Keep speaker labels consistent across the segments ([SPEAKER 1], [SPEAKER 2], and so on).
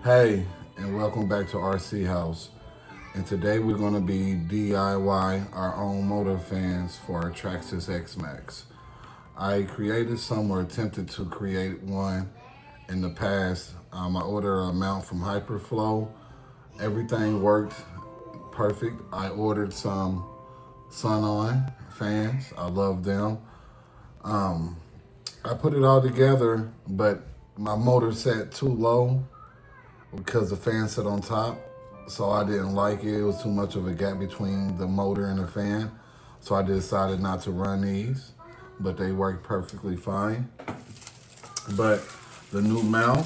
[SPEAKER 1] Hey, and welcome back to RC House. And today we're going to be DIY our own motor fans for our Traxxas Xmaxx. I created some or attempted to create one in the past. I ordered a mount from Hyperflow. Everything worked perfect. I ordered some sun-on fans. I love them. I put it all together, but my motor set too low because the fan sit on top. So I didn't like it. It was too much of a gap between the motor and the fan. So I decided not to run these, but they work perfectly fine. But the new mount,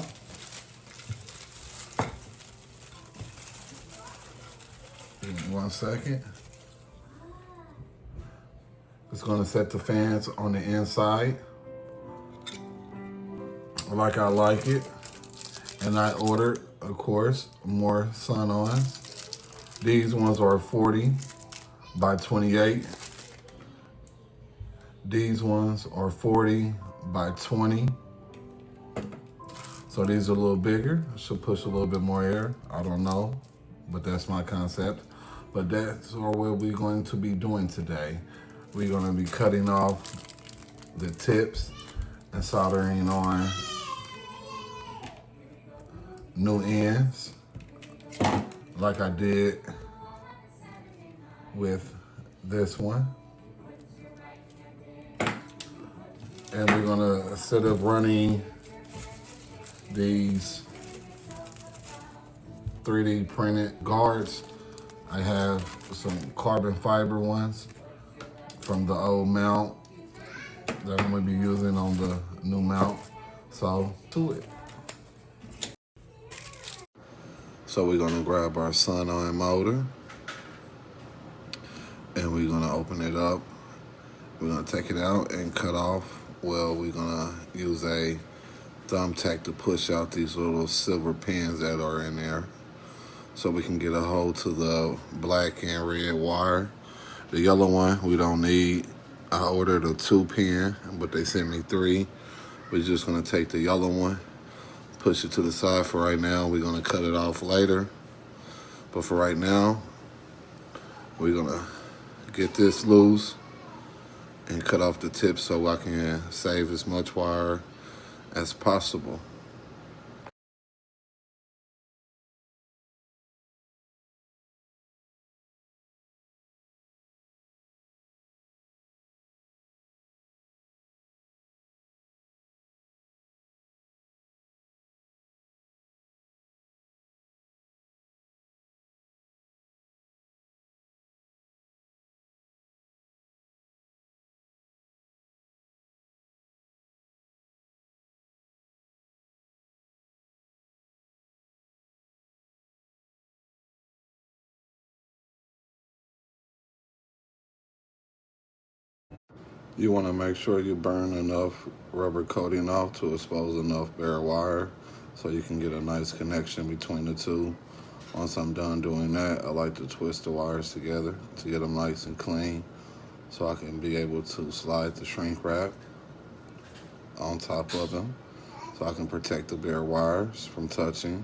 [SPEAKER 1] give me 1 second. It's gonna set the fans on the inside like I like it. And I ordered, of course, more sun-ons. These ones are 40 by 28. These ones are 40 by 20. So these are a little bigger. Should push a little bit more air. I don't know, but that's my concept. But that's what we're going to be doing today. We're going to be cutting off the tips and soldering on new ends like I did with this one. And we're gonna, instead of running these 3D printed guards, I have some carbon fiber ones from the old mount that I'm gonna be using on the new mount. So, to it. So we're gonna grab our sun-on motor and we're gonna open it up. We're gonna take it out and cut off. Well, we're gonna use a thumbtack to push out these little silver pins that are in there so we can get a hold to the black and red wire. The yellow one we don't need. I ordered a 2-pin, but they sent me 3. We're just gonna take the yellow one, push it to the side for right now. We're gonna cut it off later. But for right now, we're gonna get this loose and cut off the tip so I can save as much wire as possible. You want to make sure you burn enough rubber coating off to expose enough bare wire so you can get a nice connection between the two. Once I'm done doing that, I like to twist the wires together to get them nice and clean so I can be able to slide the shrink wrap on top of them so I can protect the bare wires from touching.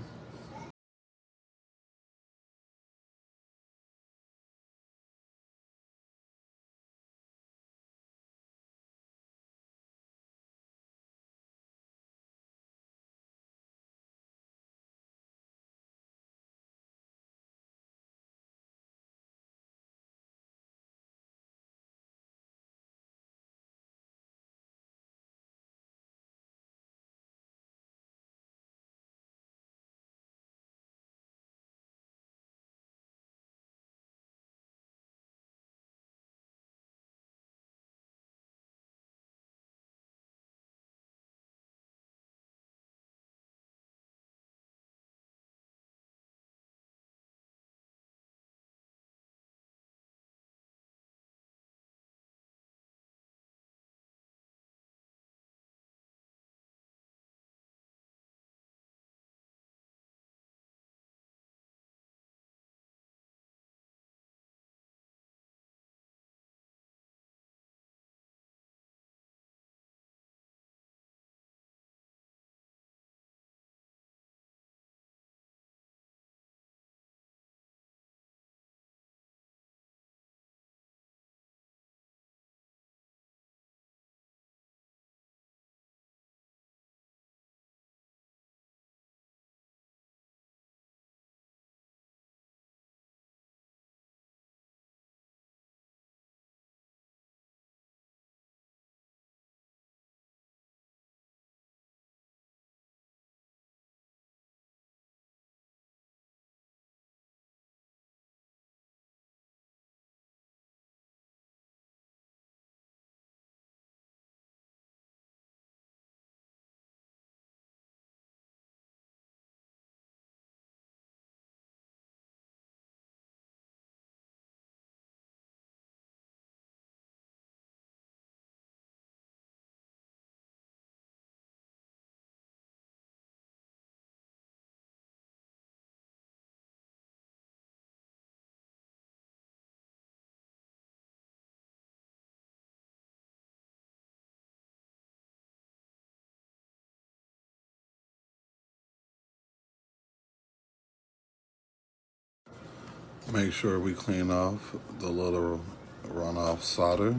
[SPEAKER 1] Make sure we clean off the little runoff solder.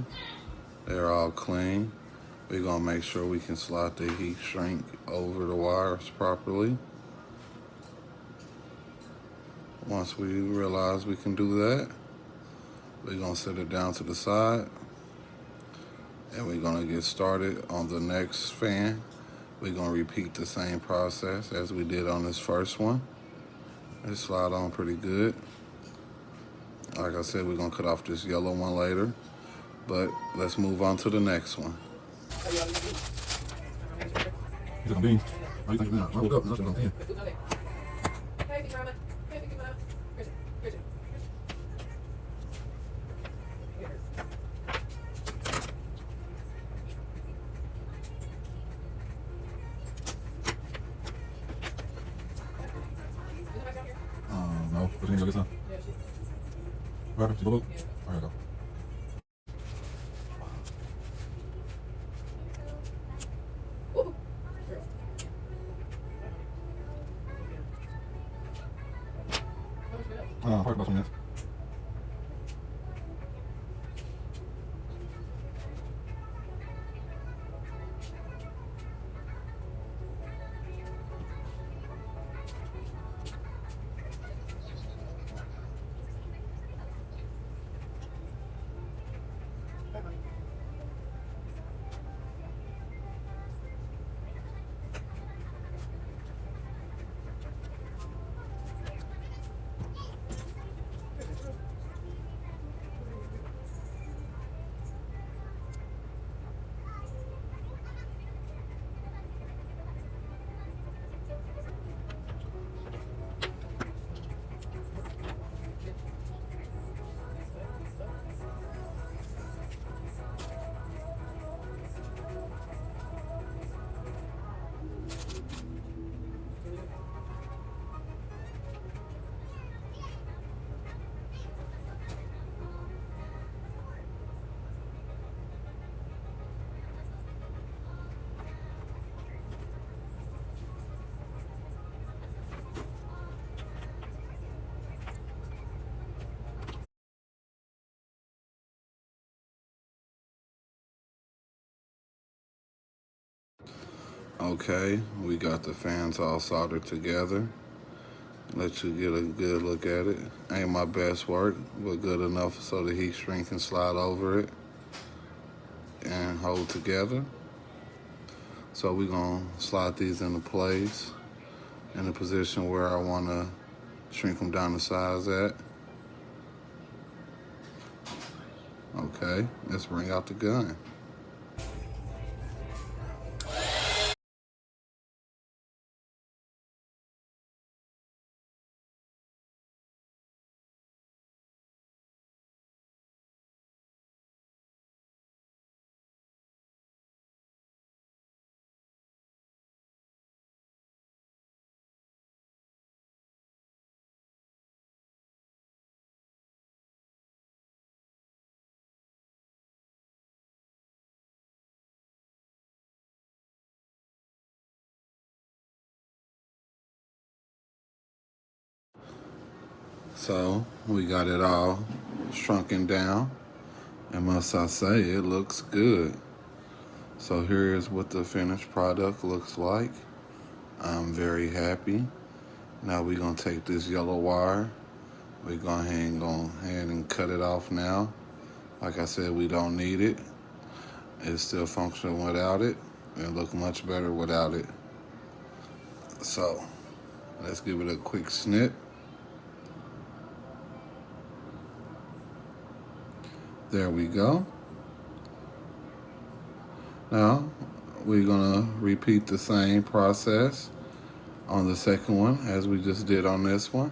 [SPEAKER 1] They're all clean. We're gonna make sure we can slide the heat shrink over the wires properly. Once we realize we can do that, we're gonna set it down to the side and we're gonna get started on the next fan. We're gonna repeat the same process as we did on this first one. It slide on pretty good. Like I said, we're gonna cut off this yellow one later, but let's move on to the next one.
[SPEAKER 2] Is it on beans? Oh, you think it's not? I woke up, there's nothing on 10. No, but you need to go get some. What happened? Did you go look? All right, go. Probably about some minutes.
[SPEAKER 1] Okay, we got the fans all soldered together. Let you get a good look at it. Ain't my best work, but good enough so the heat shrink can slide over it and hold together. So we're gonna slide these into place in the position where I wanna shrink them down to size at. Okay, let's bring out the gun. So we got it all shrunken down, and must I say, it looks good. So here's what the finished product looks like. I'm very happy. Now we're gonna take this yellow wire. We're go ahead and cut it off now. Like I said, we don't need it. It's still functional without it. It look much better without it. So let's give it a quick snip. There we go. Now we're gonna repeat the same process on the second one as we just did on this one.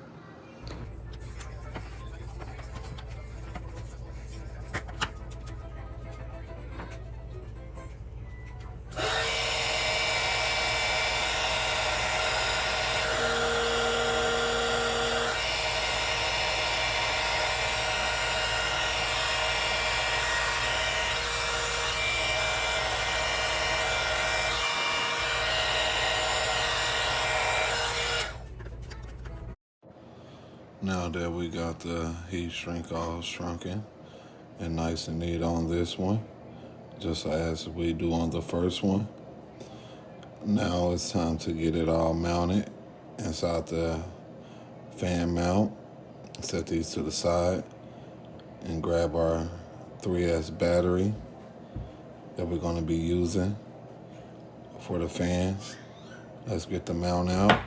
[SPEAKER 1] Now that we got the heat shrink all shrunken and nice and neat on this one, just as we do on the first one, now it's time to get it all mounted inside the fan mount. Set these to the side and grab our 3S battery that we're going to be using for the fans. Let's get the mount out.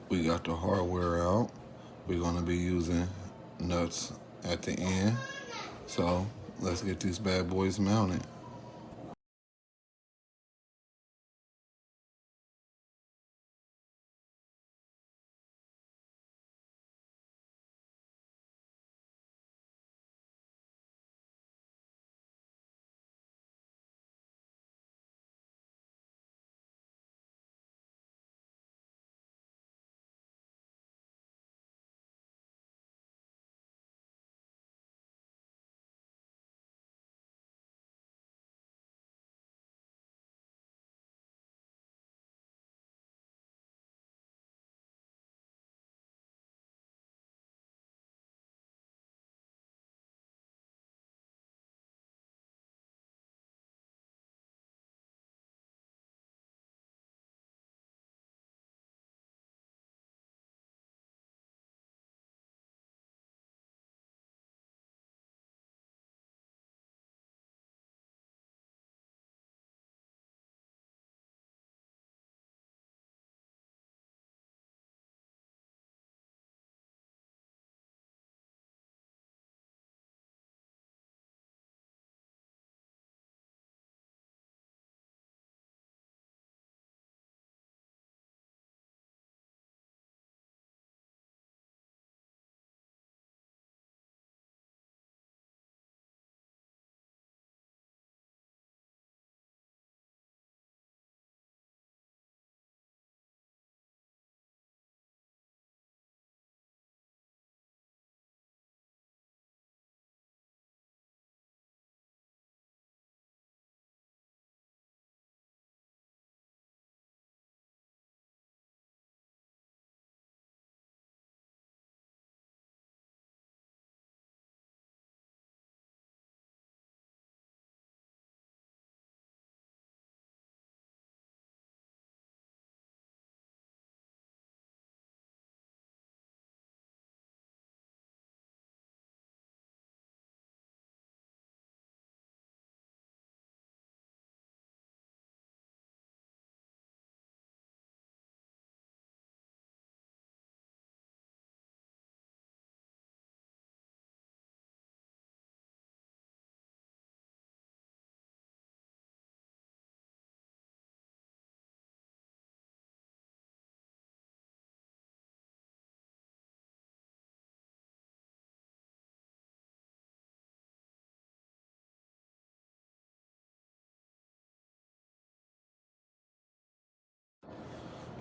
[SPEAKER 1] We got the hardware out. We're going to be using nuts at the end. So let's get these bad boys mounted.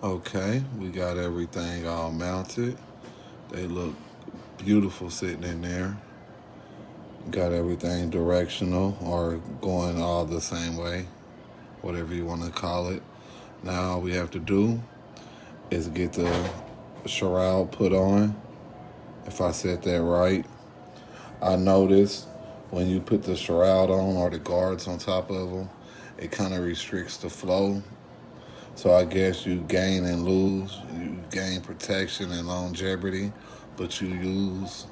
[SPEAKER 1] Okay, we got everything all mounted. They look beautiful sitting in there. Got everything directional or going all the same way, whatever you want to call it. Now all we have to do is get the shroud put on. If I said that right, I noticed when you put the shroud on or the guards on top of them, it kind of restricts the flow. So I guess you gain and lose. You gain protection and longevity, but you use,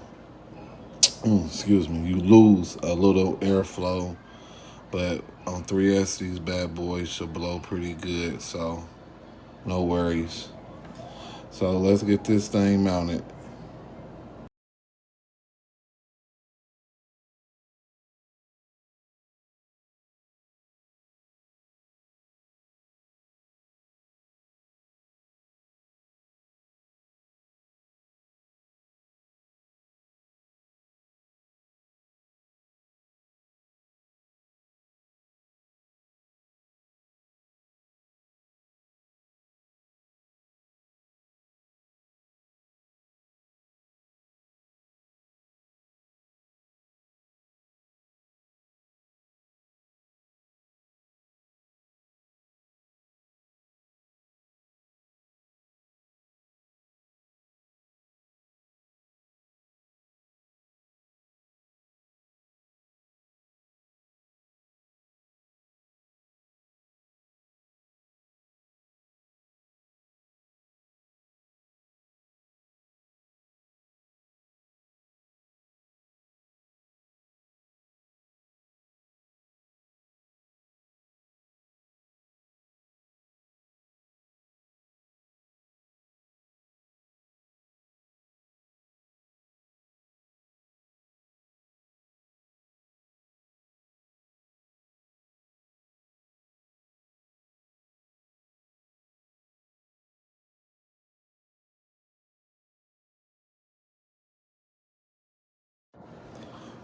[SPEAKER 1] excuse me, you lose a little airflow. But on 3S, these bad boys should blow pretty good, so no worries. So let's get this thing mounted.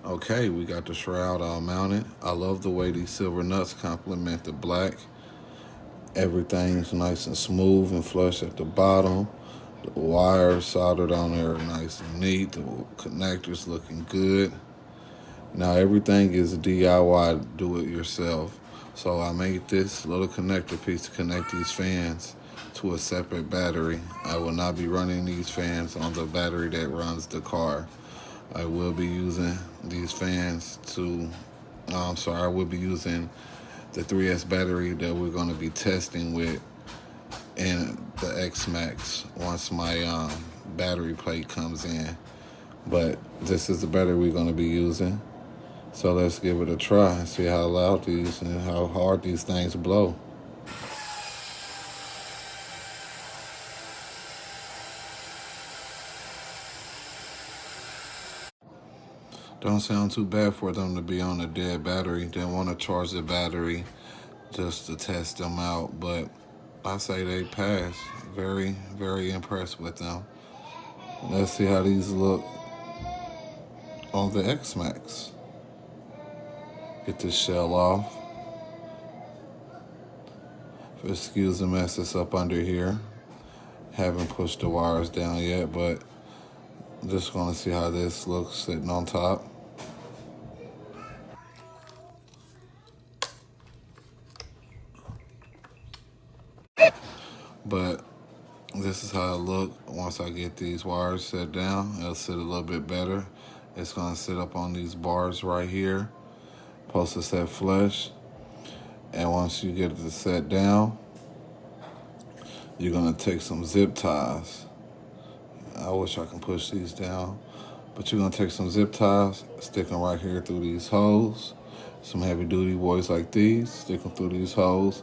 [SPEAKER 1] Okay, we got the shroud all mounted. I love the way these silver nuts complement the black. Everything's nice and smooth and flush at the bottom. The wires soldered on there are nice and neat. The connectors looking good. Now everything is DIY, do it yourself. So I made this little connector piece to connect these fans to a separate battery. I will not be running these fans on the battery that runs the car. I will be using these fans to, I will be using the 3S battery that we're going to be testing with in the Xmaxx once my battery plate comes in. But this is the battery we're going to be using. So let's give it a try and see how loud these and how hard these things blow. Don't sound too bad for them to be on a dead battery. Didn't want to charge the battery just to test them out, but I say they passed. Very, very impressed with them. Let's see how these look on the Xmaxx. Get this shell off. Excuse the mess that's up under here. Haven't pushed the wires down yet, but just gonna see how this looks sitting on top. But this is how it look once I get these wires set down. It'll sit a little bit better. It's gonna sit up on these bars right here. Supposed to set flush. And once you get it set down, you're gonna take some zip ties. I wish I can push these down. But you're gonna take some zip ties, stick them right here through these holes. Some heavy duty boys like these, stick them through these holes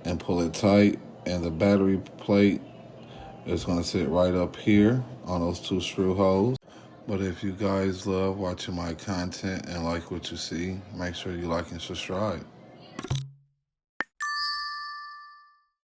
[SPEAKER 1] and pull it tight. And the battery plate is gonna sit right up here on those 2 screw holes. But if you guys love watching my content and like what you see, make sure you like and subscribe.